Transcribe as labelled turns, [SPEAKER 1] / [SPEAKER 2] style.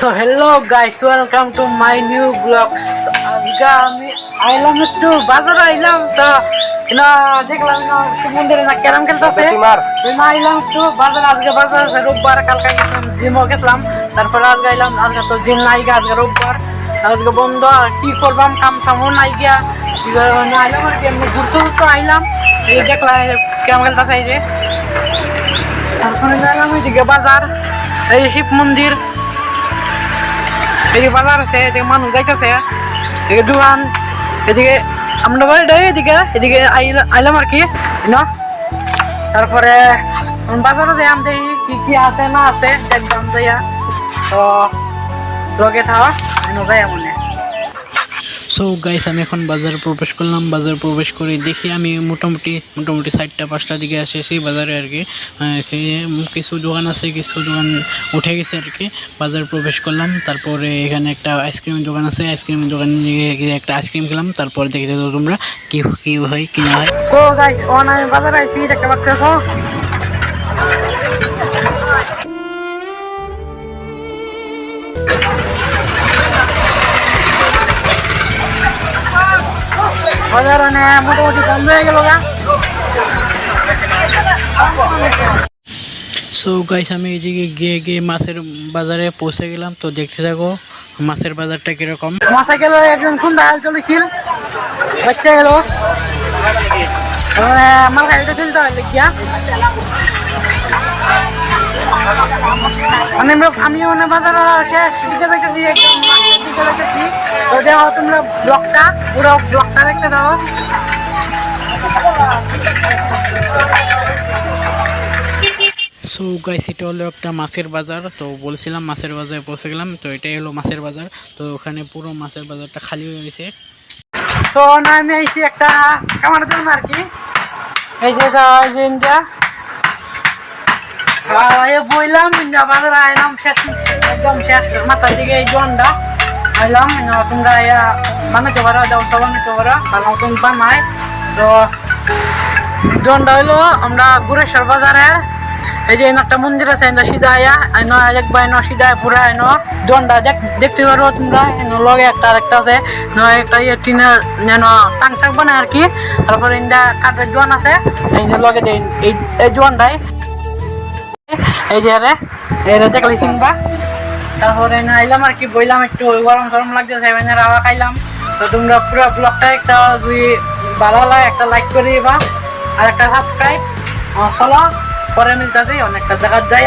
[SPEAKER 1] So hello guys, welcome to my new vlog. আজকে আমি আইলাম একটু বাজারে আইলাম তো না দেখলাম না সমুদ্রে না ক্যারাম খেলতেছে না আইলাম একটু বাজারে আজকে বাজার আছে রোববার কালকে জিমও গেছিলাম তারপর আজকে আইলাম আজকে তো জিম নাই আজকে রোববার আজকে বন্ধ কি করবাম কাম সামও নাই গিয়া না আইলাম আর কি এমনি ঘুরতে ঘুরতে আইলাম এই দেখলাম ক্যারাম খেলতেছে এই যে তারপরে আইলাম এইদিকে বাজার এই শিব মন্দির এদিকে বাজার আছে এদিকে মানুষ যাইতেছে এদিকে দোকান এদিকে আমরা এদিকে এদিকে আইলাম আর কি তারপরে বাজারে যাইম দেখি কি কি আছে না আছে দেখলাম যাইয়া তো লগে থাকা যাই মনে। সো গাইস আমি এখন বাজারে প্রবেশ করলাম, বাজারে প্রবেশ করে দেখি আমি মোটামুটি 4টা-5টা দিকে এসেছি বাজারে আর কি। কিছু দোকান আছে, কিছু দোকান উঠে গেছে আর কি। বাজারে প্রবেশ করলাম, তারপরে এখানে একটা আইসক্রিমের দোকান আছে, আইসক্রিমের দোকানে গিয়ে একটা আইসক্রিম খেলাম। তারপরে দেখতে তো তোমরা কি হয় কি না হয়। সো গাইস আমি বাজারে আইছি, দেখতে পাচ্ছো বাজার মোটামুটি বন্ধ হয়ে গেল। সো গাইস আমি এইদিকে গিয়ে মাছের বাজারে পৌঁছে গেলাম। তো দেখতে থাকো মাছের বাজারটা কিরকম। মাছে গেল একজন কোন দাঁড়াল চলেছিল বাচ্চা গেল আমার গাড়িটা চলতে হয় গিয়া আমি বাজার শেষ দিকে দেখেছি একদম দিকে দেখেছি। তো দেখো তোমরা ব্লকটা পুরো ব্লকটা দেখতে দাও। সো গাইস এটা হলো একটা মাছের বাজার। তো বলছিলাম মাছের বাজারে পৌঁছে গেলাম। তো এটাই হলো মাছের বাজার। তো ওখানে পুরো মাছের বাজারটা খালি হয়ে গেছে। তো না আমি আইছি একটা কামার জন্য আর কি। এই যে বইলাম বাজারে আইলাম শেষ একদম শেষ মাথার দিকে এই জনটা আইলাম। তোমরা বানাতে পারো, ব্যবসা বানাতে পারো, ভালো মতন বানায়। তো জনটা হইলো আমরা গুরেশ্বর বাজারে এই যে একটা মন্দির আছে সিধা আয়া একবার সিধা পুরা জনটা দেখতে পারো তোমরা। লগে একটা আছে একটা টিনের টাংসাক বানায় আর কি। তারপরে কাঠের জোয়ান আছে এই যে লগে এই জোয়ানটাই এই যে দেখলি চিনবা। তারপরে আইলাম আর কি বইলাম একটু গরম লাগতেছে রাওয়া খাইলাম। তো তোমরা পুরো ব্লগটা একটা যদি ভালো লাগে একটা লাইক করে দিবা আর একটা সাবস্ক্রাইব। চলো পরে মিলতেছি অনেকটা জায়গা যাই